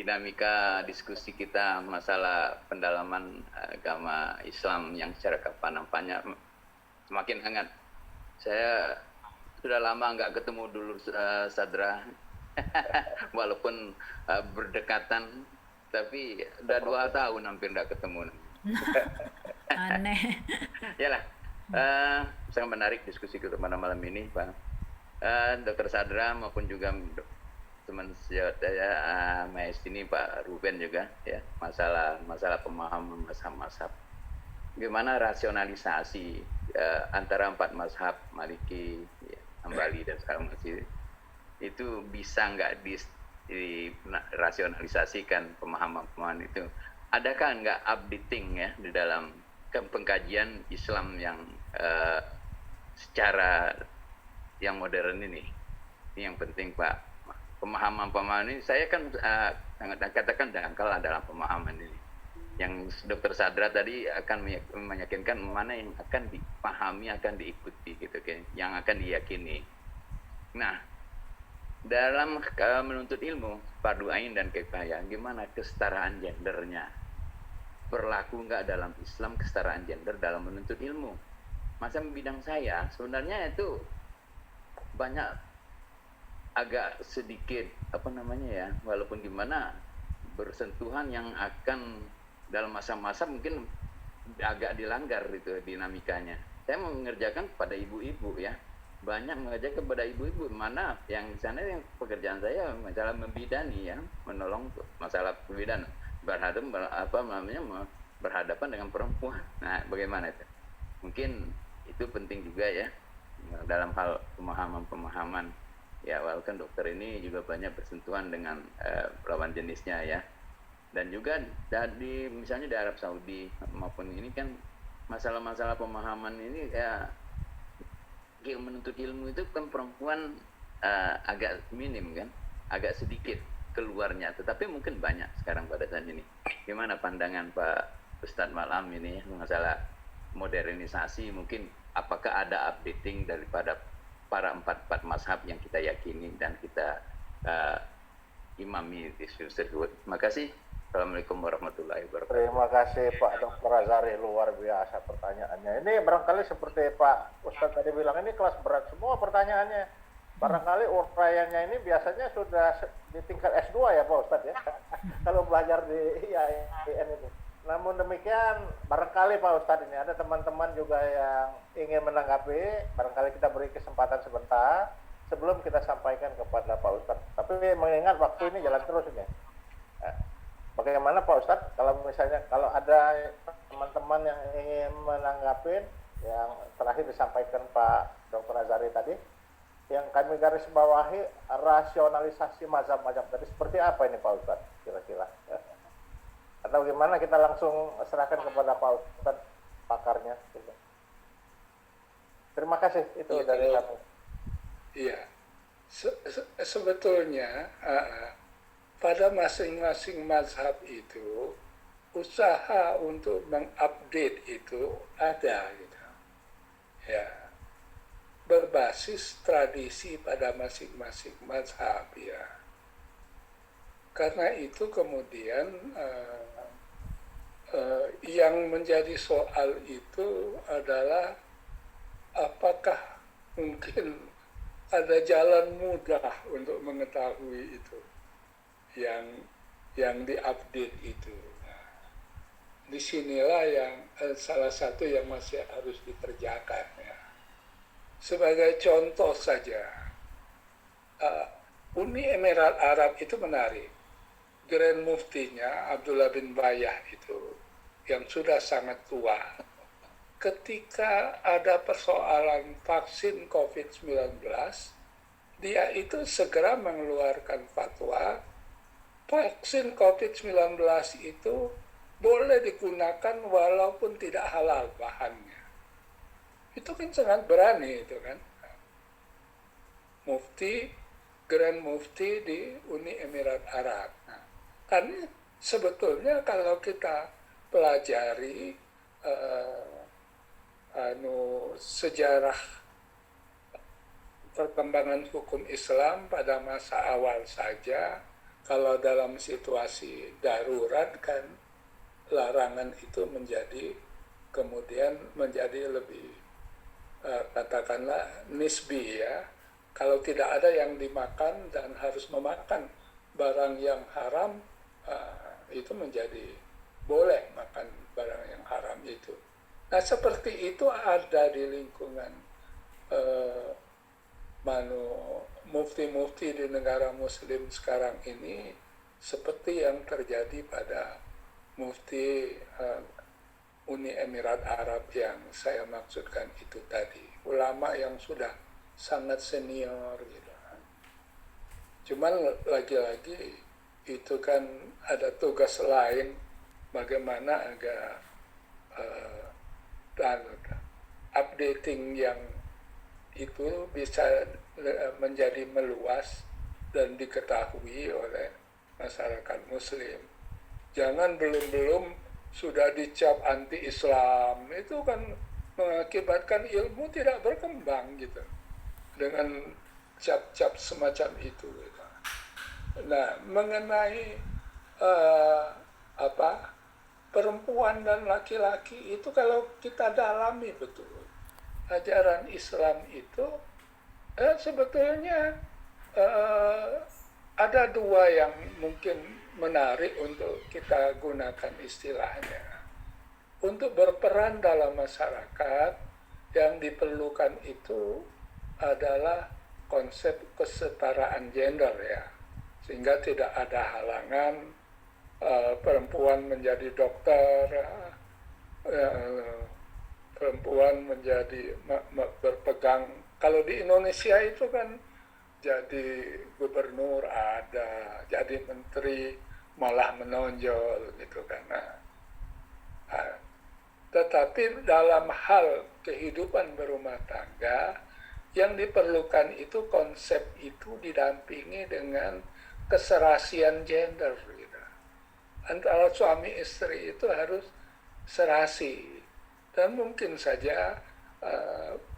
dinamika diskusi kita masalah pendalaman agama Islam yang secara nampaknya semakin hangat. Saya sudah lama nggak ketemu dulu Sadra, walaupun berdekatan, tapi udah 2 tahun hampir nggak ketemu. Aneh. Yalah, sangat menarik diskusi kita pada malam ini, Pak. Dr. Sadra maupun juga teman sejawat saya, Mas ini Pak Ruben juga, ya, masalah pemahaman mazhab-mazhab. Gimana rasionalisasi antara 4 mazhab Maliki, ya, Hambali dan segala macam itu bisa nggak dirasionalisasikan pemahaman-pemahaman itu? Adakah nggak updating ya di dalam pengkajian Islam yang secara yang modern ini? Ini yang penting, Pak. Pemahaman-pemahaman ini saya kan katakan dangkal dalam pemahaman ini. Yang Dr. Sadra tadi akan meyakinkan mana yang akan dipahami, akan diikuti gitu kan, yang akan diyakini. Nah, dalam menuntut ilmu fardu ain dan kifayah, gimana kesetaraan gendernya? Berlaku nggak dalam Islam kesetaraan gender dalam menuntut ilmu? Masa bidang saya sebenarnya itu banyak agak sedikit walaupun gimana bersentuhan yang akan dalam masa-masa mungkin agak dilanggar itu dinamikanya. Saya mau mengerjakan kepada ibu-ibu ya, banyak mengerjakan kepada ibu-ibu, mana yang di sana yang pekerjaan saya masalah membidani ya, menolong masalah pembidan berhadapan dengan perempuan. Nah, bagaimana itu? Mungkin itu penting juga ya dalam hal pemahaman ya, walaupun dokter ini juga banyak bersentuhan dengan lawan jenisnya ya, dan juga misalnya di Arab Saudi maupun ini kan masalah-masalah pemahaman ini ya, menuntut ilmu itu kan perempuan agak minim kan, agak sedikit keluarnya, tetapi mungkin banyak sekarang pada saat ini. Gimana pandangan Pak Ustadz malam ini masalah modernisasi? Mungkin apakah ada updating daripada para 4 mazhab yang kita yakini dan kita imami diskusi tersebut? Terima kasih. Assalamualaikum warahmatullahi wabarakatuh. Terima kasih Pak Dr. Azhari, luar biasa pertanyaannya. Ini barangkali seperti Pak Ustadz tadi bilang, ini kelas berat semua pertanyaannya. Barangkali uraiannya ini biasanya sudah di tingkat S2 ya Pak Ustadz ya, kalau belajar di IAIN itu. Namun demikian, barangkali Pak Ustadz ini ada teman-teman juga yang ingin menanggapi, barangkali kita beri kesempatan sebentar sebelum kita sampaikan kepada Pak Ustadz. Tapi mengingat waktu ini jalan terus ini. Bagaimana Pak Ustadz, kalau ada teman-teman yang ingin menanggapi yang terakhir disampaikan Pak Dr. Azhari tadi, yang kami garis bawahi rasionalisasi mazhab-mazhab tadi, seperti apa ini Pak Ustadz kira-kira? Atau gimana, kita langsung serahkan kepada Pak Ustadz pakarnya gitu. Terima kasih itu ya, dari kami. Iya, sebetulnya pada masing-masing mazhab itu usaha untuk mengupdate itu ada gitu. Ya, berbasis tradisi pada masing-masing mazhab ya. Karena itu kemudian yang menjadi soal itu adalah apakah mungkin ada jalan mudah untuk mengetahui itu yang diupdate itu. Nah, disinilah yang salah satu yang masih harus dikerjakan ya. Sebagai contoh saja, Uni Emirat Arab itu menarik. Grand Muftinya Abdullah bin Bayah itu yang sudah sangat tua, ketika ada persoalan vaksin COVID-19, dia itu segera mengeluarkan fatwa vaksin COVID-19 itu boleh digunakan walaupun tidak halal bahannya. Itu kan sangat berani itu kan. Grand Mufti di Uni Emirat Arab. Nah, kan sebetulnya kalau kita pelajari sejarah perkembangan hukum Islam pada masa awal saja, Kalau dalam situasi darurat kan larangan itu kemudian menjadi lebih katakanlah nisbi ya. Kalau tidak ada yang dimakan dan harus memakan barang yang haram, itu menjadi boleh makan barang yang haram itu. Nah seperti itu ada di lingkungan mufti-mufti di negara muslim sekarang ini, seperti yang terjadi pada mufti Uni Emirat Arab yang saya maksudkan itu tadi. Ulama yang sudah sangat senior gitu. Cuman lagi-lagi itu kan ada tugas lain, bagaimana agak updating yang itu bisa menjadi meluas dan diketahui oleh masyarakat muslim. Jangan belum-belum sudah dicap anti-Islam, itu kan mengakibatkan ilmu tidak berkembang gitu dengan cap-cap semacam itu gitu. Nah, mengenai perempuan dan laki-laki itu, kalau kita dalami betul ajaran Islam itu sebetulnya ada dua yang mungkin menarik untuk kita gunakan istilahnya. Untuk berperan dalam masyarakat, yang diperlukan itu adalah konsep kesetaraan gender ya, sehingga tidak ada halangan perempuan menjadi dokter, perempuan menjadi berpegang. Kalau di Indonesia itu kan jadi gubernur ada, jadi menteri malah menonjol gitu kan. Tetapi dalam hal kehidupan berumah tangga, yang diperlukan itu konsep itu didampingi dengan keserasian gender gitu. Antara suami istri itu harus serasi, dan mungkin saja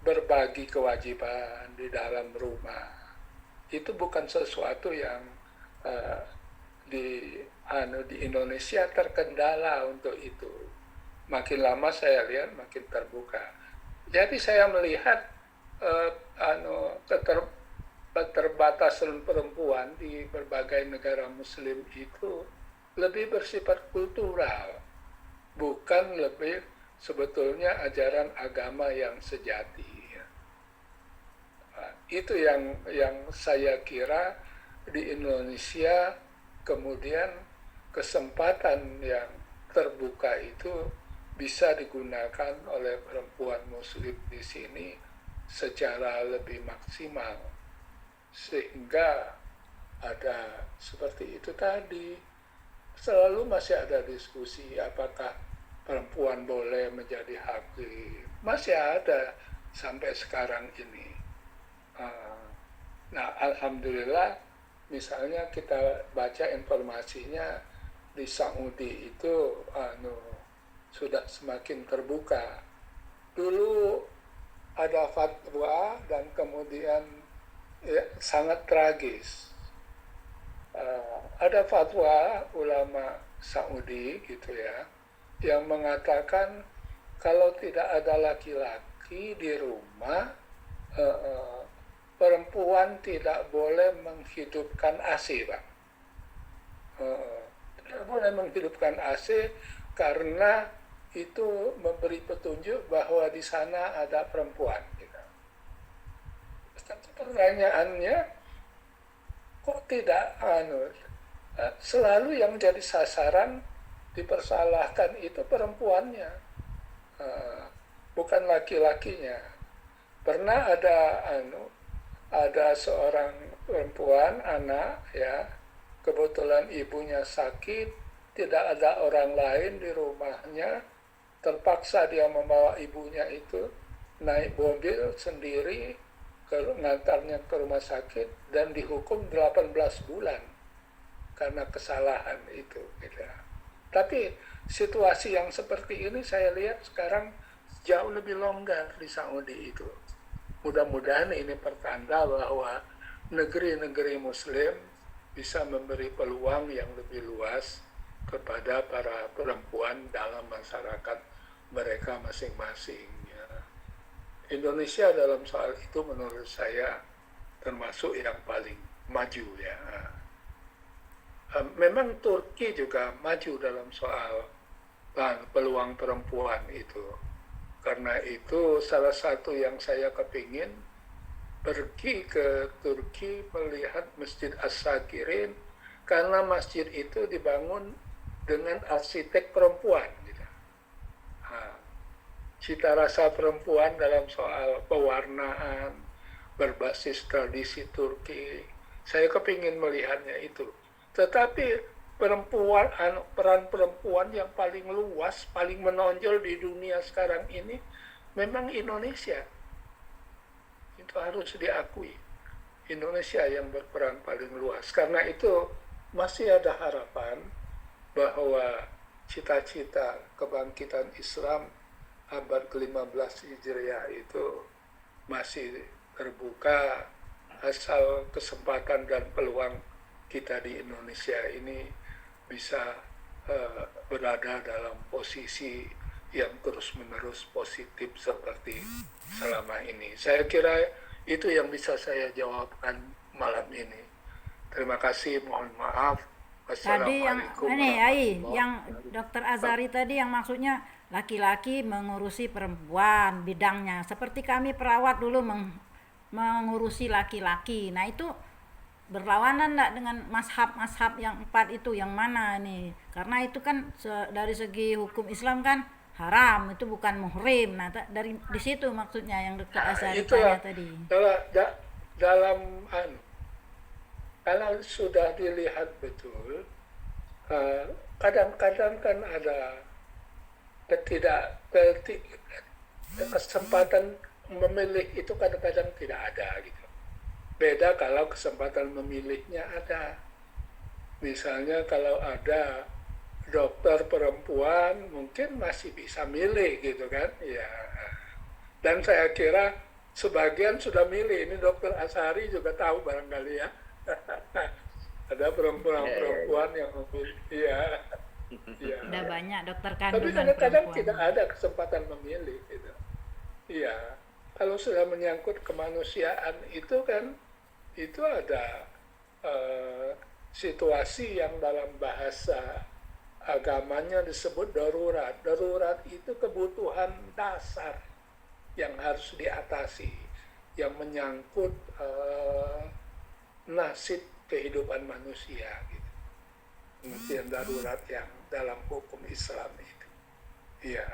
berbagi kewajiban di dalam rumah. Itu bukan sesuatu yang di Indonesia terkendala untuk itu. Makin lama saya lihat makin terbuka. Jadi saya melihat keterbatasan perempuan di berbagai negara muslim itu lebih bersifat kultural, bukan lebih sebetulnya ajaran agama yang sejati. Itu yang saya kira di Indonesia kemudian kesempatan yang terbuka itu bisa digunakan oleh perempuan muslim di sini secara lebih maksimal, sehingga ada seperti itu tadi. Selalu masih ada diskusi apakah perempuan boleh menjadi hakim, masih ada sampai sekarang ini. Nah, alhamdulillah, misalnya kita baca informasinya di Saudi itu sudah semakin terbuka. Dulu ada fatwa dan kemudian sangat tragis. Ada fatwa ulama Saudi gitu ya, yang mengatakan kalau tidak ada laki-laki di rumah, perempuan tidak boleh menghidupkan AC, Pak. Tidak boleh menghidupkan AC karena itu memberi petunjuk bahwa di sana ada perempuan. Gitu. Pertanyaannya, kok tidak selalu yang jadi sasaran dipersalahkan itu perempuannya, bukan laki-lakinya. Pernah ada seorang perempuan, anak ya, kebetulan ibunya sakit, tidak ada orang lain di rumahnya, terpaksa dia membawa ibunya itu naik mobil sendiri ngantarnya ke rumah sakit dan dihukum 18 bulan karena kesalahan itu gitu. Tapi situasi yang seperti ini saya lihat sekarang jauh lebih longgar di Saudi itu. Mudah-mudahan ini pertanda bahwa negeri-negeri muslim bisa memberi peluang yang lebih luas kepada para perempuan dalam masyarakat mereka masing-masing. Ya. Indonesia dalam soal itu menurut saya termasuk yang paling maju ya. Memang Turki juga maju dalam soal peluang perempuan itu. Karena itu salah satu yang saya kepingin pergi ke Turki melihat Masjid As-Sakirin karena masjid itu dibangun dengan arsitek perempuan. Gitu. Cita rasa perempuan dalam soal pewarnaan berbasis tradisi Turki, saya kepingin melihatnya itu. Tetapi peran perempuan yang paling luas, paling menonjol di dunia sekarang ini memang Indonesia. Itu harus diakui. Indonesia yang berperan paling luas. Karena itu masih ada harapan bahwa cita-cita kebangkitan Islam abad ke-15 Hijriah itu masih terbuka asal kesempatan dan peluang kita di Indonesia ini bisa berada dalam posisi yang terus-menerus positif seperti selama ini. Saya kira itu yang bisa saya jawabkan malam ini. Terima kasih, mohon maaf. Tadi yang Wassalamualaikum ini warahmatullahi yang Dokter Azari tadi yang maksudnya laki-laki mengurusi perempuan bidangnya. Seperti kami perawat dulu mengurusi laki-laki. Nah itu berlawanan enggak dengan mazhab-mazhab yang 4 itu, yang mana nih? Karena itu kan dari segi hukum Islam kan haram, itu bukan muhrim. Nah dari di situ maksudnya yang Dokter Azari tanya tadi. Dalam kalau sudah dilihat betul, kadang-kadang kan ada kesempatan memilih itu kadang-kadang tidak ada gitu. Beda kalau kesempatan memilihnya ada. Misalnya kalau ada dokter perempuan mungkin masih bisa milih gitu kan. Ya. Dan saya kira sebagian sudah milih. Ini Dokter Azari juga tahu barangkali ya. Ada perempuan yang memilih. Ya. Ya. Udah banyak dokter Tapi kandungan kadang-kadang perempuan. tidak ada kesempatan memilih gitu. Iya. Kalau sudah menyangkut kemanusiaan itu kan itu ada situasi yang dalam bahasa agamanya disebut darurat. Darurat itu kebutuhan dasar yang harus diatasi, yang menyangkut nasib kehidupan manusia gitu. Pengertian darurat yang dalam hukum Islam itu. Iya.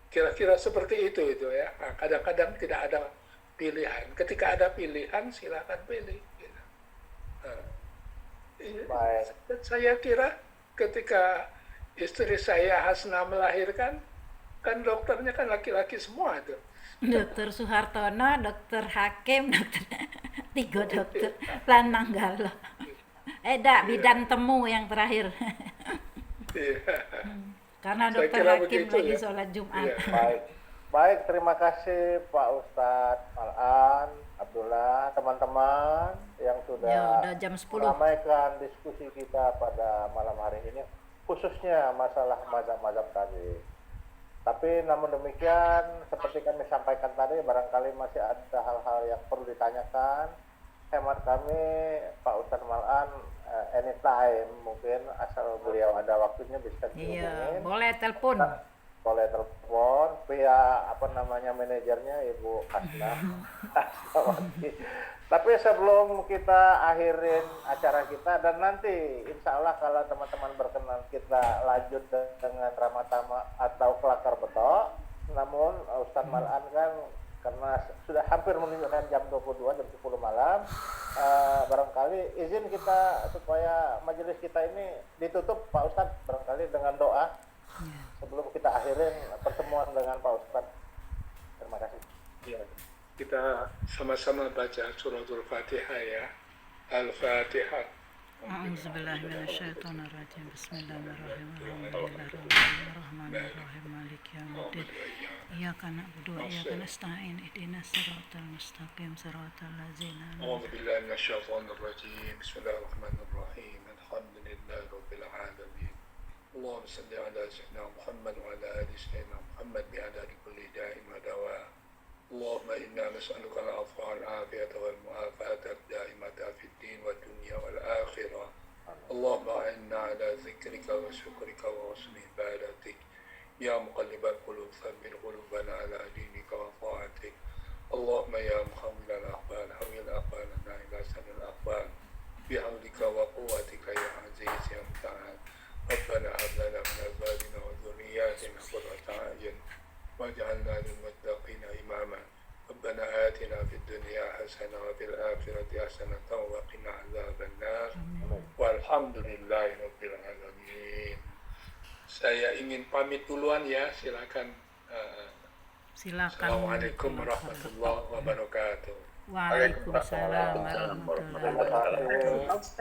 Kira-kira seperti itu ya. Nah, kadang-kadang tidak ada pilihan. Ketika ada pilihan silakan pilih. Gitu. Baik. Saya kira ketika istri saya Hasna melahirkan, kan dokternya kan laki-laki semua itu. Dokter Suhartono, Dokter Hakim, tiga dokter lanang galau. Bidan temu yang terakhir. Karena Saya Dokter kira Hakim begitu lagi ya. sholat Jumat. Baik. Baik, terima kasih Pak Ustadz Malan, Abdullah, teman-teman yang Ya, sudah udah jam 10. meramaikan diskusi kita pada malam hari ini, khususnya masalah mazhab-mazhab tadi. Tapi namun demikian, seperti kami sampaikan tadi, barangkali masih ada hal-hal yang perlu ditanyakan. Hemat kami, Pak Ustadz Malan, anytime mungkin asal beliau ada waktunya bisa Iya, dihubungin. boleh telepon. Boleh telepon via manajernya Ibu Hasna. Tapi sebelum kita akhirin acara kita dan nanti insya Allah kalau teman-teman berkenan kita lanjut dengan Ramatama atau Kelakar Betok. Namun Ustadz Malan kan karena sudah hampir menunjukkan jam 22, jam 10 malam, barangkali izin kita supaya majelis kita ini ditutup Pak Ustadz barangkali dengan doa sebelum kita akhirin pertemuan dengan Pak Ustadz. Terima kasih. Ya, kita sama-sama baca suratul Fatihah ya. Al-Fatihah. A'udzubillahi minasyaitonirrajim. Bismillahirrahmanirrahim. Alhamdulillahirrahmanirrahim. Maliki yaumiddin. Iyyaka na'budu wa iyyaka nasta'in. Ihdinas siratal mustaqim. Siratal ladzina أعوذ بالله من الشيطان الرجيم بسم الله الرحمن الرحيم الحمد لله رب العالمين اللهم صل على سيدنا محمد وعلى آل سيدنا محمد بعدد كل داء ودواء اللهم إنا نسألك العفو والعافية والمعافاة الدائمة في الدين والدنيا والآخرة اللهم أعنا على ذكرك وشكرك وحسن عبادتك يا مقلب القلوب ثبت قلوبنا على دينك وطاعتك اللهم يا محول الأحوال حول أحوالنا إلى سن الأحوال بحولك وقوتك يا عزيز يا متعال ربنا هب لنا من أزواجنا وذرياتنا قرة أعين واجعلنا للمتقين إماما ربنا آتنا في الدنيا حسنة وفي الآخرة حسنة وقنا عذاب النار والحمد لله رب العالمين. Saya ingin pamit duluan ya, silakan. Silakan. Assalamualaikum warahmatullahi wabarakatuh. Waalaikumsalam warahmatullahi wabarakatuh.